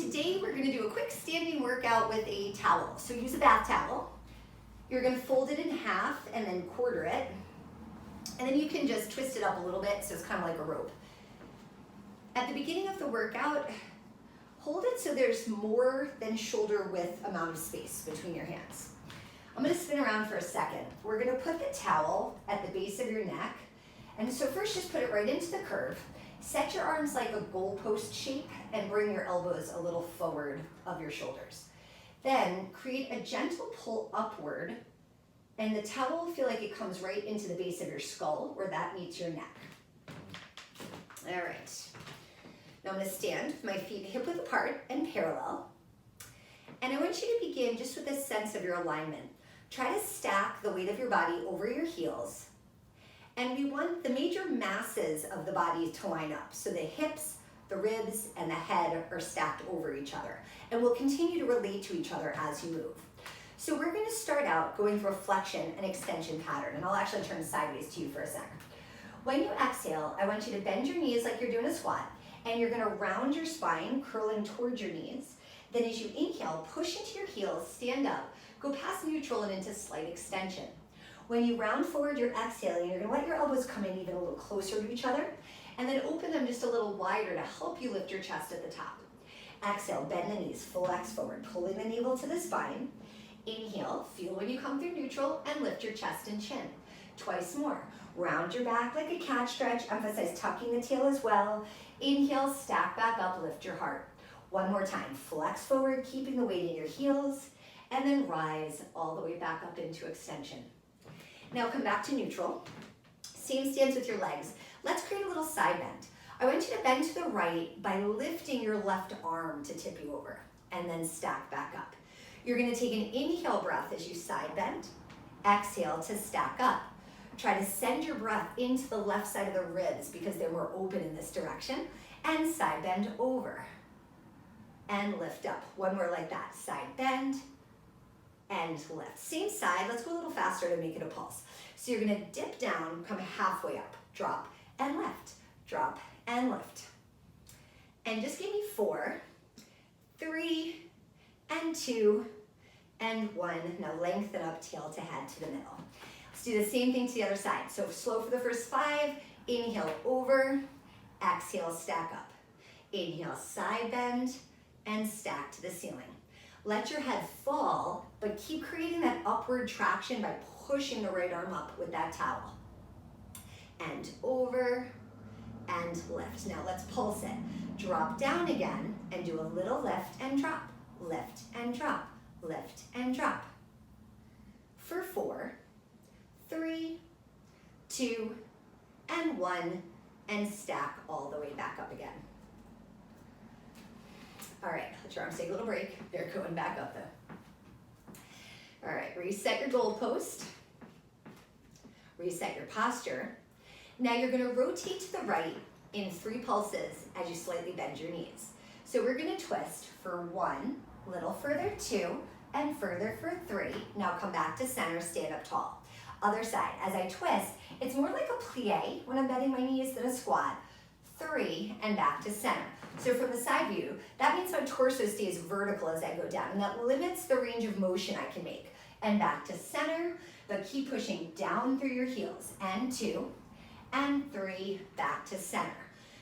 Today we're going to do a quick standing workout with a towel. So use a bath towel. You're going to fold it in half and then quarter it. And then you can just twist it up a little bit so it's kind of like a rope. At the beginning of the workout, hold it so there's more than shoulder width amount of space between your hands. I'm going to spin around for a second. We're going to put the towel at the base of your neck. And so first just put it right into the curve. Set your arms like a goalpost shape and bring your elbows a little forward of your shoulders. Then create a gentle pull upward, and the towel will feel like it comes right into the base of your skull where that meets your neck. All right. Now I'm going to stand, my feet hip width apart and parallel. And I want you to begin just with a sense of your alignment. Try to stack the weight of your body over your heels. And we want the major masses of the body to line up. So the hips, the ribs, and the head are stacked over each other. And we'll continue to relate to each other as you move. So we're going to start out going through a flexion and extension pattern. And I'll actually turn sideways to you for a sec. When you exhale, I want you to bend your knees like you're doing a squat. And you're going to round your spine, curling towards your knees. Then as you inhale, push into your heels, stand up, go past neutral and into slight extension. When you round forward, you're exhaling, you're going to let your elbows come in even a little closer to each other, and then open them just a little wider to help you lift your chest at the top. Exhale, bend the knees, full X forward, pulling the navel to the spine. Inhale, feel when you come through neutral, and lift your chest and chin. Twice more. Round your back like a cat stretch, emphasize tucking the tail as well. Inhale, stack back up, lift your heart. One more time, flex forward, keeping the weight in your heels, and then rise all the way back up into extension. Now come back to neutral. Same stance with your legs. Let's create a little side bend. I want you to bend to the right by lifting your left arm to tip you over, and then stack back up. You're going to take an inhale breath as you side bend. Exhale to stack up. Try to send your breath into the left side of the ribs because they're more open in this direction, and side bend over. And lift up. One more like that. Side bend and lift. Same side. Let's go a little faster to make it a pulse. So you're going to dip down, come halfway up, drop and lift, drop and lift. And just give me 4, 3, and 2, and 1. Now lengthen up tail to head to the middle. Let's do the same thing to the other side. So slow for the first 5. Inhale over, exhale, stack up. Inhale, side bend, and stack to the ceiling. Let your head fall, but keep creating that upward traction by pushing the right arm up with that towel. And over, and lift. Now let's pulse it. Drop down again, and do a little lift and drop. Lift and drop, lift and drop. For 4, 3, 2, and 1, and stack all the way back up again. All right, let your arms take a little break. They're going back up though. All right, reset your goalpost. Reset your posture. Now you're going to rotate to the right in 3 pulses as you slightly bend your knees. So we're going to twist for 1, little further 2, and further for 3. Now come back to center, stand up tall. Other side, as I twist, it's more like a plie when I'm bending my knees than a squat. 3, and back to center. So from the side view, that means my torso stays vertical as I go down, and that limits the range of motion I can make. And back to center, but keep pushing down through your heels. And 2, and 3, back to center.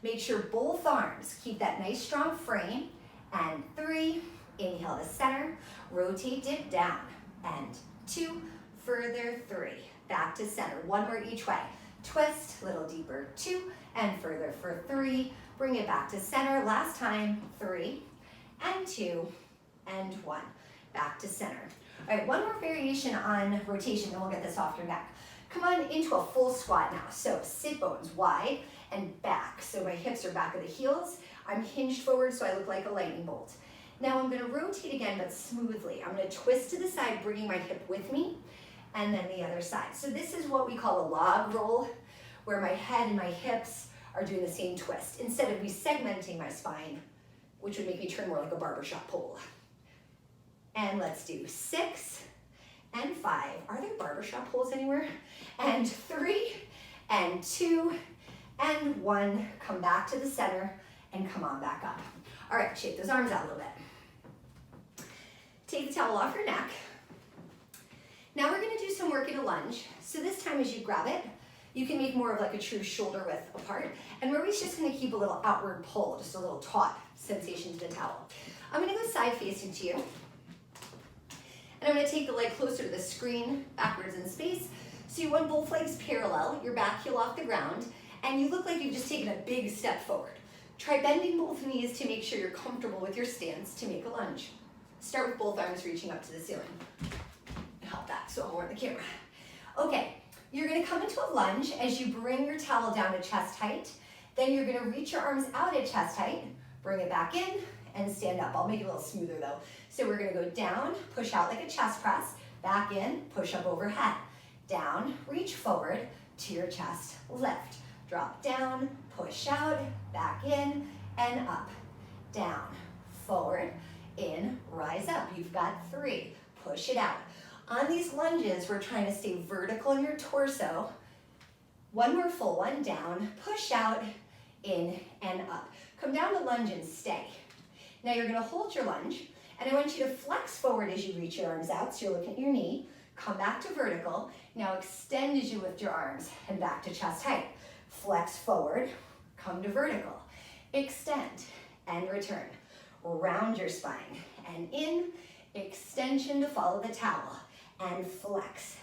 Make sure both arms keep that nice strong frame. And 3, inhale to center, rotate, dip down. And 2, further 3, back to center. One more each way. Twist, little deeper, 2, and further for 3. Bring it back to center. Last time, 3, and 2, and 1. Back to center. All right, one more variation on rotation, then we'll get this off your neck. Come on into a full squat now. So sit bones wide and back. So my hips are back of the heels. I'm hinged forward so I look like a lightning bolt. Now I'm going to rotate again, but smoothly. I'm going to twist to the side, bringing my hip with me, and then the other side. So this is what we call a log roll, where my head and my hips are doing the same twist, instead of me segmenting my spine, which would make me turn more like a barbershop pole. And let's do 6 and 5. Are there barbershop poles anywhere? And 3 and 2 and 1. Come back to the center and come on back up. All right, shake those arms out a little bit. Take the towel off your neck. Now we're gonna do some work in a lunge. So this time as you grab it, you can make more of like a true shoulder width apart. And we're always just gonna keep a little outward pull, just a little taut sensation to the towel. I'm gonna go side facing to you. And I'm gonna take the leg closer to the screen, backwards in space. So you want both legs parallel, your back heel off the ground, and you look like you've just taken a big step forward. Try bending both knees to make sure you're comfortable with your stance to make a lunge. Start with both arms reaching up to the ceiling. Help that so I'll warn the camera. Okay, you're gonna come into a lunge as you bring your towel down to chest height. Then you're gonna reach your arms out at chest height, bring it back in, and stand up. I'll make it a little smoother though. So we're gonna go down, push out like a chest press, back in, push up overhead. Down, reach forward to your chest, lift. Drop down, push out, back in, and up. Down, forward, in, rise up. You've got 3. Push it out. On these lunges, we're trying to stay vertical in your torso. One more full one, down, push out, in, and up. Come down to lunge and stay. Now you're gonna hold your lunge, and I want you to flex forward as you reach your arms out, so you're looking at your knee. Come back to vertical. Now extend as you lift your arms, and back to chest height. Flex forward, come to vertical. Extend, and return. Round your spine, and in, extension to follow the towel, and flex.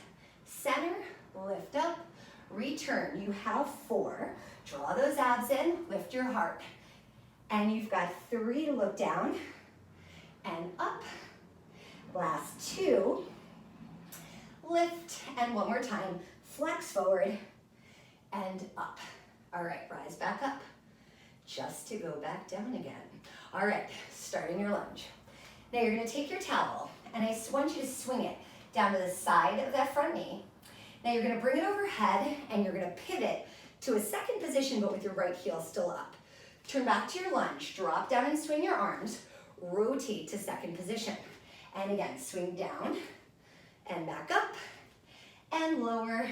Center, lift up, return. You have 4. Draw those abs in, lift your heart. And you've got 3 to look down, and up. Last 2. Lift, and one more time. Flex forward, and up. All right, rise back up. Just to go back down again. All right, starting your lunge. Now you're gonna take your towel, and I want you to swing it down to the side of that front knee. Now you're gonna bring it overhead, and you're gonna pivot to a second position, but with your right heel still up. Turn back to your lunge, drop down and swing your arms, rotate to second position. And again, swing down, and back up, and lower.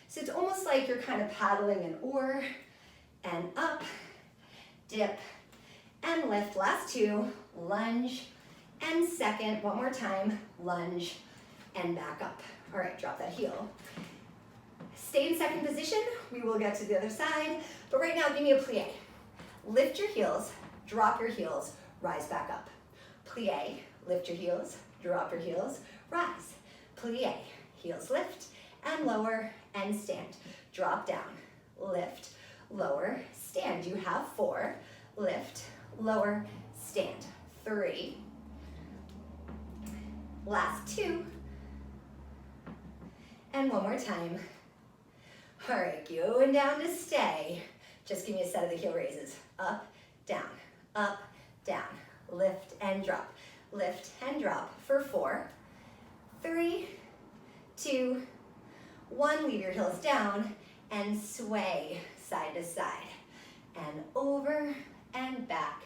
So it's almost like you're kind of paddling an oar, and up, dip, and lift. Last 2, lunge, and second, one more time, lunge, and back up. All right, drop that heel. Stay in second position, we will get to the other side, but right now, give me a plie. Lift your heels, drop your heels, rise back up. Plie, lift your heels, drop your heels, rise. Plie, heels lift, and lower, and stand. Drop down, lift, lower, stand. You have 4, lift, lower, stand. 3. Last 2. And one more time. All right, going down to stay. Just give me a set of the heel raises. Up, down, lift and drop for 4, 3, 2, 1. Leave your heels down and sway side to side and over and back.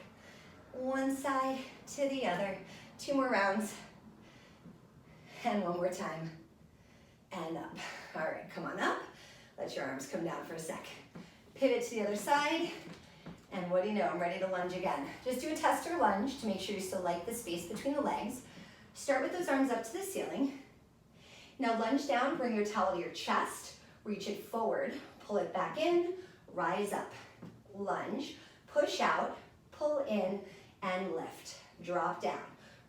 One side to the other. 2 more rounds. And one more time. And up. All right, come on up. Let your arms come down for a sec. Pivot to the other side. And what do you know, I'm ready to lunge again. Just do a tester lunge to make sure you still like the space between the legs. Start with those arms up to the ceiling. Now lunge down, bring your towel to your chest, reach it forward, pull it back in, rise up. Lunge, push out, pull in, and lift. Drop down,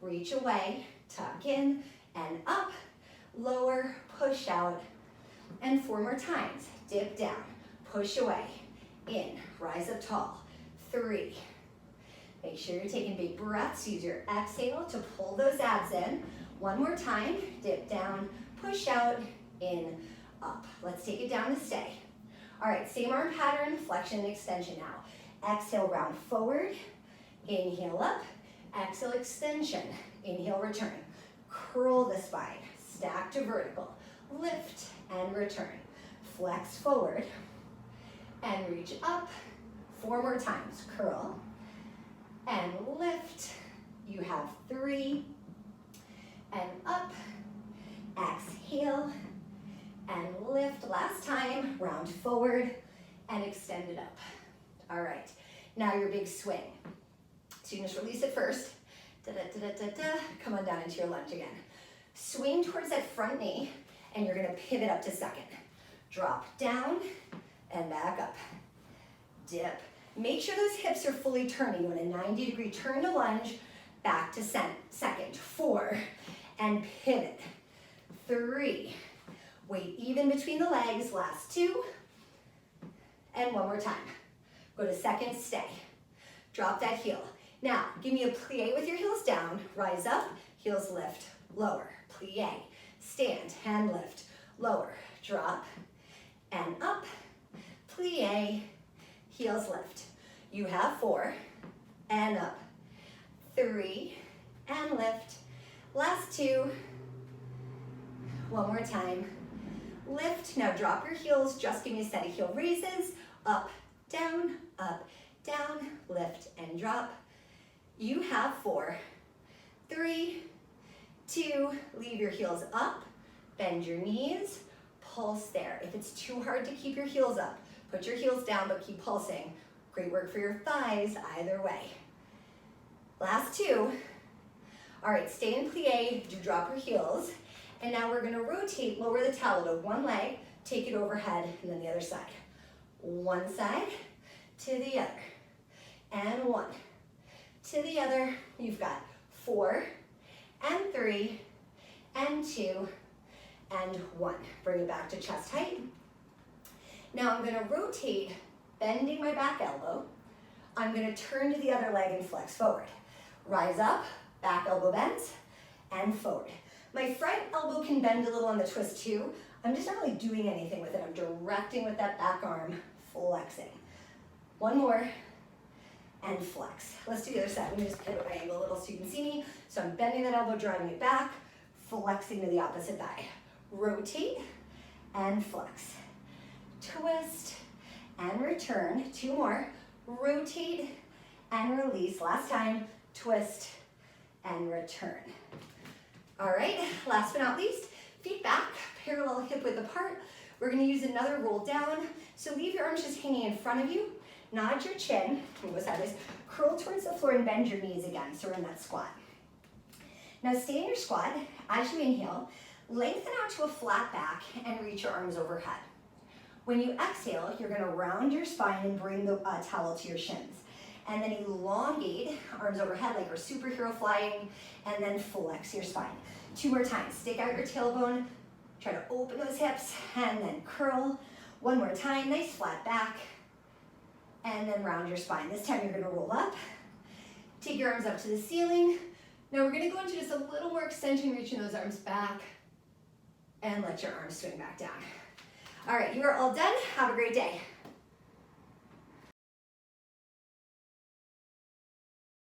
reach away, tuck in, and up, lower, push out, and 4 more times. Dip down, push away, in, rise up tall. 3. Make sure you're taking big breaths. Use your exhale to pull those abs in. One more time, dip down, push out, in, up. Let's take it down to stay. All right, same arm pattern, flexion and extension now. Exhale, round forward, inhale up, exhale, extension, inhale, return. Curl the spine, stack to vertical, lift and return. Flex forward and reach up. 4 more times, curl and lift. You have 3 and up, exhale and lift. Last time, round forward and extend it up. All right, Now your big swing. So you just release it first. Come on down into your lunge again. Swing towards that front knee, and you're gonna pivot up to second. Drop down and back up. Dip. Make sure those hips are fully turning. You want a 90-degree turn to lunge, back to second. 4, and pivot. 3, weight even between the legs, last 2, and one more time. Go to second, stay. Drop that heel. Now, give me a plie with your heels down, rise up, heels lift, lower, plie, stand, hand lift, lower, drop, and up, plie, heels lift. You have 4, and up, 3, and lift, last 2, one more time, lift. Now drop your heels, just give me a set of heel raises, up, down, lift, and drop. You have 4, 3, 2, leave your heels up, bend your knees, pulse there. If it's too hard to keep your heels up, put your heels down but keep pulsing. Great work for your thighs either way. Last 2. All right, stay in plie, do drop your heels, and now we're gonna rotate, lower the towel to one leg, take it overhead, and then the other side. One side to the other, and 1 to the other. You've got 4, and 3, and 2, and 1. Bring it back to chest height. Now I'm gonna rotate, bending my back elbow. I'm gonna turn to the other leg and flex forward. Rise up, back elbow bends, and forward. My front elbow can bend a little on the twist too. I'm just not really doing anything with it. I'm directing with that back arm, flexing. One more, and flex. Let's do the other side. Let me just pivot my angle a little so you can see me. So I'm bending that elbow, driving it back, flexing to the opposite thigh. Rotate, and flex. Twist, and return. 2 more. Rotate, and release. Last time, twist, and return. All right, last but not least, feet back, parallel hip width apart. We're gonna use another roll down. So leave your arms just hanging in front of you. Nod your chin, go sideways. Curl towards the floor and bend your knees again, so we're in that squat. Now stay in your squat. As you inhale, lengthen out to a flat back and reach your arms overhead. When you exhale, you're gonna round your spine and bring the towel to your shins. And then elongate, arms overhead like we're superhero flying, and then flex your spine. 2 more times, stick out your tailbone, try to open those hips, and then curl. 1 more time, nice flat back, and then round your spine. This time you're gonna roll up, take your arms up to the ceiling. Now we're gonna go into just a little more extension, reaching those arms back, and let your arms swing back down. All right, you are all done. Have a great day.